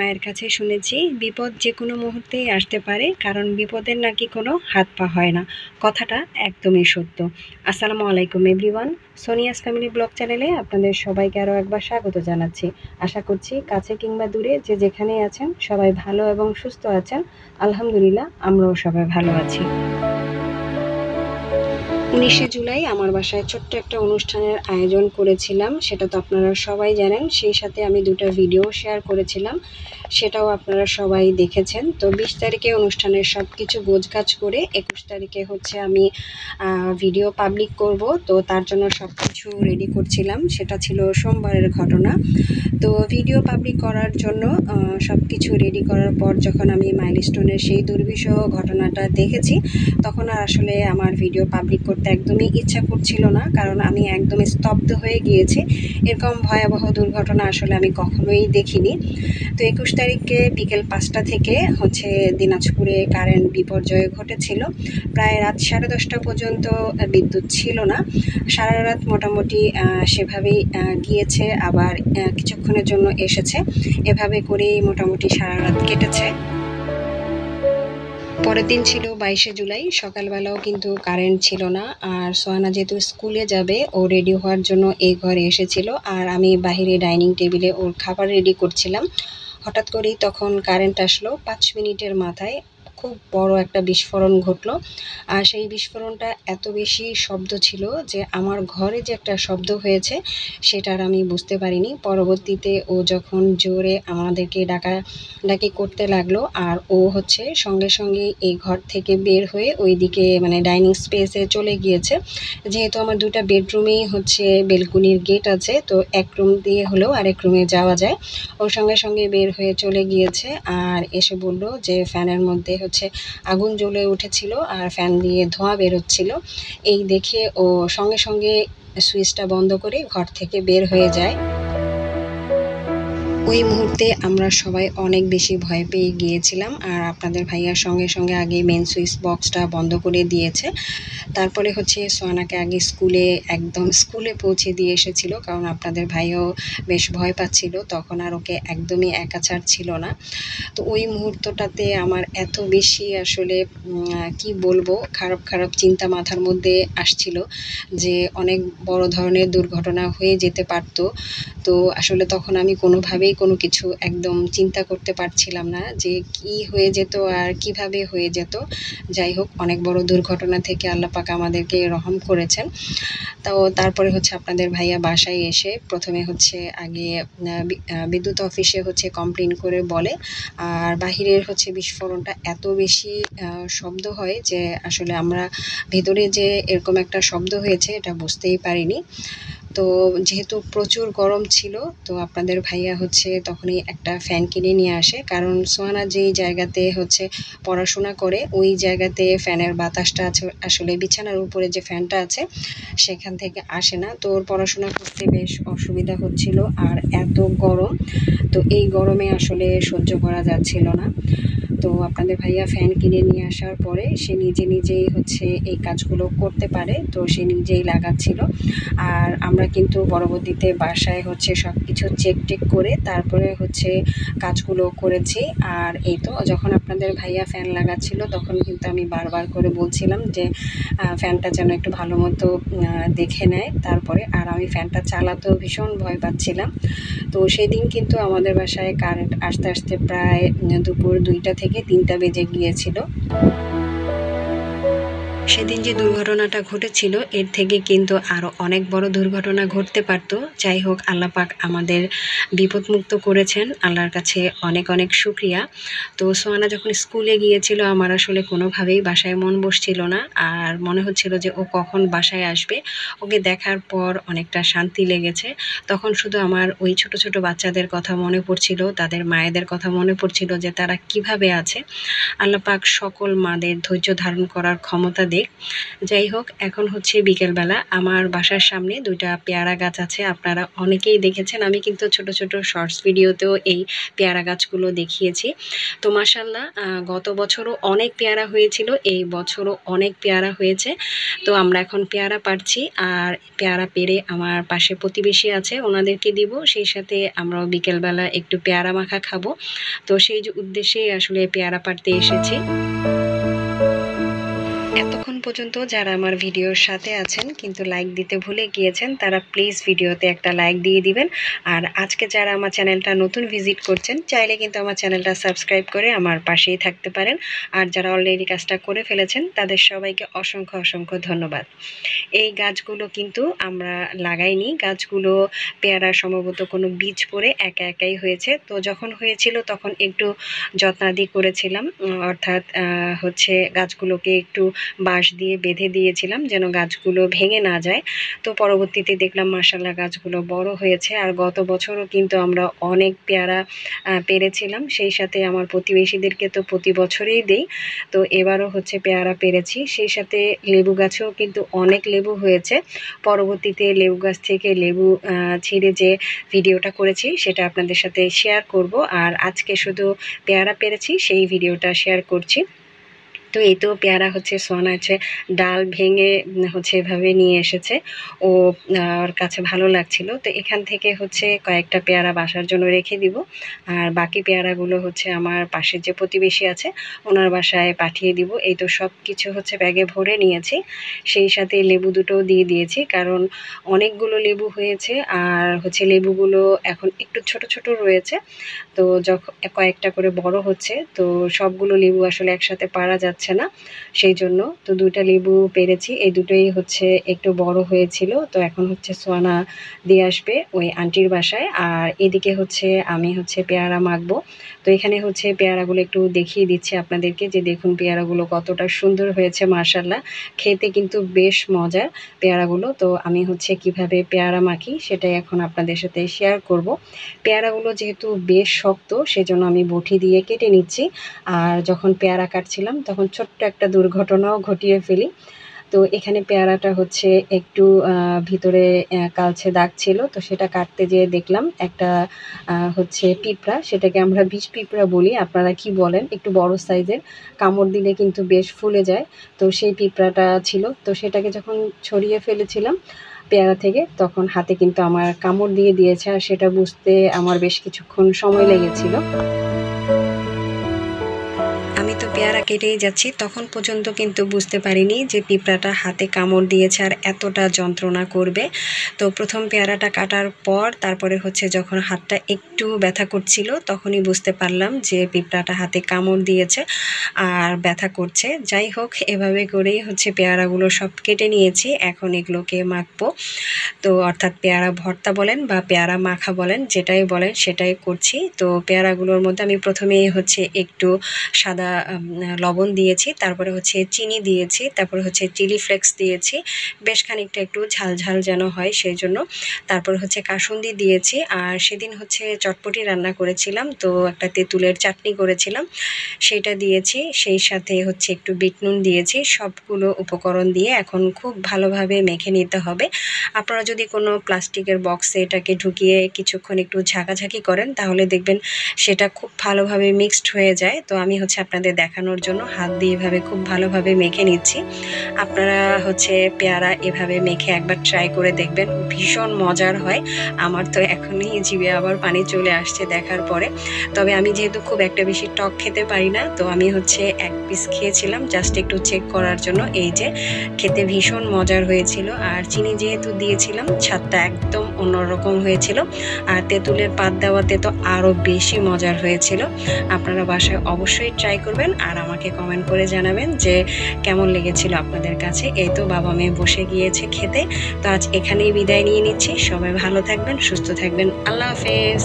মায়ের কাছে শুনেছি বিপদ যে কোনো মুহূর্তেই আসতে পারে, কারণ বিপদের নাকি কোনো হাত পা হয় না। কথাটা একদমই সত্য। আসসালামু আলাইকুম এভরিওয়ান, সোনিয়াস ফ্যামিলি ব্লগ চ্যানেলে আপনাদের সবাইকে আরও একবার স্বাগত জানাচ্ছি। আশা করছি কাছে কিংবা দূরে যে যেখানেই আছেন সবাই ভালো এবং সুস্থ আছেন। আলহামদুলিল্লাহ, আমরাও সবাই ভালো আছি। 19শে জুলাই আমার বাসায় ছোট্ট একটা অনুষ্ঠানের আয়োজন করেছিলাম, সেটা তো আপনারা সবাই জানেন। সেই সাথে আমি দুটো ভিডিও শেয়ার করেছিলাম, সেটাও আপনারা সবাই দেখেছেন। তো 20 তারিখে অনুষ্ঠানের সব কিছু গোছগাছ করে 21 তারিখে হচ্ছে আমি ভিডিও পাবলিক করব। তো তার জন্য সব কিছু রেডি করছিলাম, সেটা ছিল সোমবারের ঘটনা। তো ভিডিও পাবলিক করার জন্য সব কিছু রেডি করার পর যখন আমি মাইলস্টোনের সেই দুর্বিষহ ঘটনাটা দেখেছি, তখন আর আসলে আমার ভিডিও পাবলিক করতে একদমই ইচ্ছা করছিল না, কারণ আমি একদমই স্তব্ধ হয়ে গিয়েছি। এরকম ভয়াবহ দুর্ঘটনা আসলে আমি কখনোই দেখিনি। তো 21 তারিখে বিকেল 5টা থেকে হচ্ছে দিনাজপুরে কারেন্ট বিপর্যয় ঘটেছিল। প্রায় রাত 10:30 পর্যন্ত বিদ্যুৎ ছিল না। সারা রাত মোটামুটি সেভাবেই গিয়েছে, আবার কিছুক্ষণের জন্য এসেছে। এভাবে করেই মোটামুটি সারা রাত কেটেছে। পরের দিন ছিল 22শে জুলাই। সকালবেলাও কিন্তু কারেন্ট ছিল না, আর সোহানা যেহেতু স্কুলে যাবে, ও রেডি হওয়ার জন্য এই ঘরে এসেছিল, আর আমি বাহিরে ডাইনিং টেবিলে ওর খাবার রেডি করছিলাম। হঠাৎ করেই তখন কারেন্ট আসলো। 5 মিনিটের মাথায় খুব বড় একটা বিস্ফোরণ ঘটলো, আর সেই বিস্ফোরণটা এত বেশি শব্দ ছিল যে আমার ঘরে যে একটা শব্দ হয়েছে সেটার আমি বুঝতে পারিনি। পরবর্তীতে ও যখন জোরে আমাদেরকে ডাকাডাকি করতে লাগলো, আর ও হচ্ছে সঙ্গে সঙ্গে এই ঘর থেকে বের হয়ে ওইদিকে মানে ডাইনিং স্পেসে চলে গিয়েছে। যেহেতু আমার দুটা বেডরুমেই হচ্ছে বেলকুনির গেট আছে, তো এক রুম দিয়ে হলেও আরেক রুমে যাওয়া যায়। ওর সঙ্গে সঙ্গে বের হয়ে চলে গিয়েছে, আর এসে বলল যে ফ্যানের মধ্যে হচ্ছে আগুন জ্বলে উঠেছিল আর ফ্যান দিয়ে ধোঁয়া বেরোচ্ছিল। এই দেখে ও সঙ্গে সঙ্গে সুইচটা বন্ধ করে ঘর থেকে বের হয়ে যায়। ওই মুহূর্তে আমরা সবাই অনেক বেশি ভয় পেয়ে গিয়েছিলাম, আর আপনাদের ভাইয়ার সঙ্গে সঙ্গে আগে মেন সুইচ বক্সটা বন্ধ করে দিয়েছে। তারপরে হচ্ছে সোহানাকে আগে একদম স্কুলে পৌঁছে দিয়ে এসেছিল, কারণ আপনাদের ভাইও বেশ ভয় পাচ্ছিল, তখন আর ওকে একদমই একা ছাড়ছিল না। তো ওই মুহূর্তটাতে আমার এত বেশি আসলে কি বলবো, খারাপ খারাপ চিন্তা মাথার মধ্যে আসছিল যে অনেক বড় ধরনের দুর্ঘটনা হয়ে যেতে পারতো। তো আসলে তখন আমি কোনোভাবেই কোনো কিছু একদম চিন্তা করতে পারছিলাম না যে কি হয়ে যেত আর কিভাবে হয়ে যেত। যাই হোক, অনেক বড় দুর্ঘটনা থেকে আল্লাহ পাক আমাদেরকে রহম করেছেন। তো তারপরে হচ্ছে আপনাদের ভাইয়া বাসায় এসে প্রথমে হচ্ছে আগে বিদ্যুৎ অফিসে হচ্ছে কমপ্লেন করে বলে, আর বাহিরের হচ্ছে বিস্ফোরণটা এত বেশি শব্দ হয় যে আসলে আমরা ভেতরে যে এরকম একটা শব্দ হয়েছে এটা বুঝতেই পারিনি। তো যেহেতু প্রচুর গরম ছিল, তো আপনাদের ভাইয়া হচ্ছে তখনই একটা ফ্যান কিনে নিয়ে আসে, কারণ সোহানা যেই জায়গাতে হচ্ছে পড়াশোনা করে ওই জায়গাতে ফ্যানের বাতাসটা আসলে বিছানার উপরে যে ফ্যানটা আছে সেখান থেকে আসে না। তো ওর পড়াশোনা করতে বেশ অসুবিধা হচ্ছিল, আর এত গরম, তো এই গরমে আসলে সহ্য করা যাচ্ছিল না। তো আপনাদের ভাইয়া ফ্যান কিনে নিয়ে আসার পরে সে নিজেই হচ্ছে এই কাজগুলো করতে পারে, তো সে নিজেই লাগাচ্ছিল। আর আমরা কিন্তু পরবর্তীতে বাসায় হচ্ছে সব কিছু চেক করে তারপরে হচ্ছে কাজগুলো করেছি। আর এই তো যখন আপনাদের ভাইয়া ফ্যান লাগাচ্ছিল তখন কিন্তু আমি বারবার করে বলছিলাম যে ফ্যানটা যেন একটু ভালো মতো দেখে নেয় তারপরে। আর আমি ফ্যানটা চালাতেও ভীষণ ভয় পাচ্ছিলাম। তো সেদিন কিন্তু আমাদের বাসায় কারেন্ট আসতে আসতে প্রায় দুপুর 2টা থেকে 3টা বেজে গিয়েছিল। সেদিন যে দুর্ঘটনাটা ঘটেছিল এর থেকে কিন্তু আরও অনেক বড় দুর্ঘটনা ঘটতে পারতো। যাই হোক, আল্লাহ পাক আমাদের বিপদমুক্ত করেছেন, আল্লাহর কাছে অনেক অনেক শুক্রিয়া। তো সোহানা যখন স্কুলে গিয়েছিল আমার আসলে কোনোভাবেই বাসায় মন বসছিল না, আর মনে হচ্ছিল যে ও কখন বাসায় আসবে। ওকে দেখার পর অনেকটা শান্তি লেগেছে। তখন শুধু আমার ওই ছোট ছোট বাচ্চাদের কথা মনে পড়ছিল, তাদের মায়েদের কথা মনে পড়ছিল যে তারা কিভাবে আছে। আল্লাহ পাক সকল মাদের ধৈর্য ধারণ করার ক্ষমতা দেখ। অনেক। যাই হোক, এখন হচ্ছে বিকেলবেলা। আমার বাসার সামনে 2টা পেয়ারা গাছ আছে, আপনারা অনেকেই দেখেছেন। আমি কিন্তু ছোট ছোট শর্টস ভিডিওতেও এই পেয়ারা গাছগুলো দেখিয়েছি। তো মাশাল্লাহ, গত বছরও অনেক পেয়ারা হয়েছিল, এই বছরও অনেক পেয়ারা হয়েছে। তো আমরা এখন পেয়ারা পাড়ছি, আর পেয়ারা পেড়ে আমার পাশে প্রতিবেশী আছে, ওনাদেরকে দিব। সেই সাথে আমরাও বিকেলবেলা একটু পেয়ারা মাখা খাবো। তো সেই উদ্দেশ্যেই আসলে পেয়ারা পাড়তে এসেছি। এতক্ষণ পর্যন্ত যারা আমার ভিডিওর সাথে আছেন কিন্তু লাইক দিতে ভুলে গিয়েছেন, তারা প্লিজ ভিডিওতে একটা লাইক দিয়ে দিবেন। আর আজকে যারা আমার চ্যানেলটা নতুন ভিজিট করছেন, চাইলে কিন্তু আমার চ্যানেলটা সাবস্ক্রাইব করে আমার পাশেই থাকতে পারেন। আর যারা অলরেডি কাজটা করে ফেলেছেন, তাদের সবাইকে অসংখ্য অসংখ্য ধন্যবাদ। এই গাছগুলো কিন্তু আমরা লাগাইনি, গাছগুলো পেয়ারা সম্ভবত কোনো বীজ পড়ে একা একাই হয়েছে। তো যখন হয়েছিল তখন একটু যত্নাদি করেছিলাম, অর্থাৎ হচ্ছে গাছগুলোকে একটু বাঁশ দিয়ে বেঁধে দিয়েছিলাম যেন গাছগুলো ভেঙে না যায়। তো পরবর্তীতে দেখলাম মাশাআল্লাহ গাছগুলো বড় হয়েছে। আর গত বছরও কিন্তু আমরা অনেক পেয়ারা পেরেছিলাম, সেই সাথে আমার প্রতিবেশীদেরকে তো প্রতি বছরেই দেই। তো এবারও হচ্ছে পেয়ারা পেরেছি, সেই সাথে লেবু গাছেও কিন্তু অনেক লেবু হয়েছে। পরবর্তীতে লেবু গাছ থেকে লেবু ছিঁড়ে যে ভিডিওটা করেছি সেটা আপনাদের সাথে শেয়ার করব। আর আজকে শুধু পেয়ারা পেরেছি সেই ভিডিওটা শেয়ার করছি। তো এই তো পেয়ারা হচ্ছে সোহানা হচ্ছে ডাল ভেঙে হচ্ছে এভাবে নিয়ে এসেছে, ও ওর কাছে ভালো লাগছিল। তো এখান থেকে হচ্ছে কয়েকটা পেয়ারা বাসার জন্য রেখে দিব, আর বাকি পেয়ারাগুলো হচ্ছে আমার পাশের যে প্রতিবেশী আছে ওনার বাসায় পাঠিয়ে দিব। এই তো সব কিছু হচ্ছে ব্যাগে ভরে নিয়েছি, সেই সাথে লেবু দুটোও দিয়ে দিয়েছি, কারণ অনেকগুলো লেবু হয়েছে। আর হচ্ছে লেবুগুলো এখন একটু ছোট ছোট রয়েছে, তো যখন কয়েকটা করে বড় হচ্ছে, তো সবগুলো লেবু আসলে একসাথে পারা যাচ্ছে না, সেই জন্য তো 2টা লেবু পেরেছি। এই দুটোই হচ্ছে একটু বড় হয়েছিল। তো এখন হচ্ছে সোয়ানা দিয়ে আসবে ওই আন্টির বাসায়, আর এদিকে হচ্ছে আমি হচ্ছে পেয়ারা মাখবো। তো এখানে হচ্ছে পেয়ারাগুলো একটু দেখিয়ে দিচ্ছি আপনাদেরকে, যে দেখুন পেয়ারাগুলো কতটা সুন্দর হয়েছে মাশাআল্লাহ, খেতে কিন্তু বেশ মজার পেয়ারাগুলো। তো আমি হচ্ছে কিভাবে পেয়ারা মাখি সেটাই এখন আপনাদের সাথে শেয়ার করব। পেয়ারাগুলো যেহেতু বেশ শক্ত, সেজন্য আমি বটি দিয়ে কেটে নিচ্ছি। আর যখন পেয়ারা কাটছিলাম তখন ছোট্ট একটা দুর্ঘটনাও ঘটিয়ে ফেলি। তো এখানে পেয়ারাটা হচ্ছে একটু ভিতরে কালচে দাগ ছিল, তো সেটা কাটতে যেয়ে দেখলাম একটা হচ্ছে পিঁপড়া, সেটাকে আমরা বিষ পিঁপড়া বলি, আপনারা কি বলেন, একটু বড় সাইজের, কামড় দিলে কিন্তু বেশ ফুলে যায়। তো সেই পিঁপড়াটা ছিল, তো সেটাকে যখন ছড়িয়ে ফেলেছিলাম পেয়ারা থেকে, তখন হাতে কিন্তু আমার কামড় দিয়ে দিয়েছে, আর সেটা বুঝতে আমার বেশ কিছুক্ষণ সময় লেগেছিল। আমি তো পেয়ারা কেটেই যাচ্ছি, তখন পর্যন্ত কিন্তু বুঝতে পারিনি যে পিঁপড়াটা হাতে কামড় দিয়েছে আর এতটা যন্ত্রণা করবে। তো প্রথম পেয়ারাটা কাটার পর তারপরে হচ্ছে যখন হাতটা একটু ব্যথা করছিল, তখনই বুঝতে পারলাম যে পিঁপড়াটা হাতে কামড় দিয়েছে আর ব্যথা করছে। যাই হোক, এভাবে করেই হচ্ছে পেয়ারাগুলো সব কেটে নিয়েছি, এখন এগুলোকে মাখবো। তো অর্থাৎ পেয়ারা ভর্তা বলেন বা পেয়ারা মাখা বলেন, যেটাই বলেন সেটাই করছি। তো পেয়ারাগুলোর মধ্যে আমি প্রথমেই হচ্ছে একটু সাদা লবণ দিয়েছি, তারপরে হচ্ছে চিনি দিয়েছি, তারপরে হচ্ছে চিলি ফ্লেক্স দিয়েছি, বেশ খানিকটা একটু ঝাল ঝাল যেন হয় সেই জন্য। তারপর হচ্ছে কাসুন্দি দিয়েছি। আর সেদিন হচ্ছে চটপটি রান্না করেছিলাম, তো একটা তেঁতুলের চাটনি করেছিলাম, সেইটা দিয়েছি। সেই সাথে হচ্ছে একটু বিট নুন দিয়েছি। সবগুলো উপকরণ দিয়ে এখন খুব ভালোভাবে মেখে নিতে হবে। আপনারা যদি কোনো প্লাস্টিকের বক্সে এটাকে ঢুকিয়ে কিছুক্ষণ একটু ঝাঁকাঝাঁকি করেন, তাহলে দেখবেন সেটা খুব ভালোভাবে মিক্সড হয়ে যায়। তো আমি হচ্ছে আপনাদের দেখানোর জন্য হাত দিয়ে এভাবে খুব ভালোভাবে মেখে নিচ্ছি। আপনারা হচ্ছে পেয়ারা এভাবে মেখে একবার ট্রাই করে দেখবেন, ভীষণ মজার হয়। আমার তো এখনই জিভে আবার পানি চলে আসছে দেখার পরে। তবে আমি যেহেতু খুব একটা বেশি টক খেতে পারি না, তো আমি হচ্ছে 1 পিস খেয়েছিলাম জাস্ট একটু চেক করার জন্য। এই যে খেতে ভীষণ মজার হয়েছিল, আর চিনি যেহেতু দিয়েছিলাম স্বাদটা একদম অন্যরকম হয়েছিল, আর তেঁতুলের পাত দেওয়াতে তো আরও বেশি মজার হয়েছিল। আপনারা বাসায় অবশ্যই ট্রাই করবেন আর আমাকে কমেন্ট করে জানাবেন যে কেমন লেগেছিল আপনাদের কাছে। এই তো বাবা মেয়ে বসে গিয়েছে খেতে। তো আজ এখানেই বিদায় নিয়ে নিচ্ছি, সবাই ভালো থাকবেন, সুস্থ থাকবেন, আল্লাহ হাফেজ।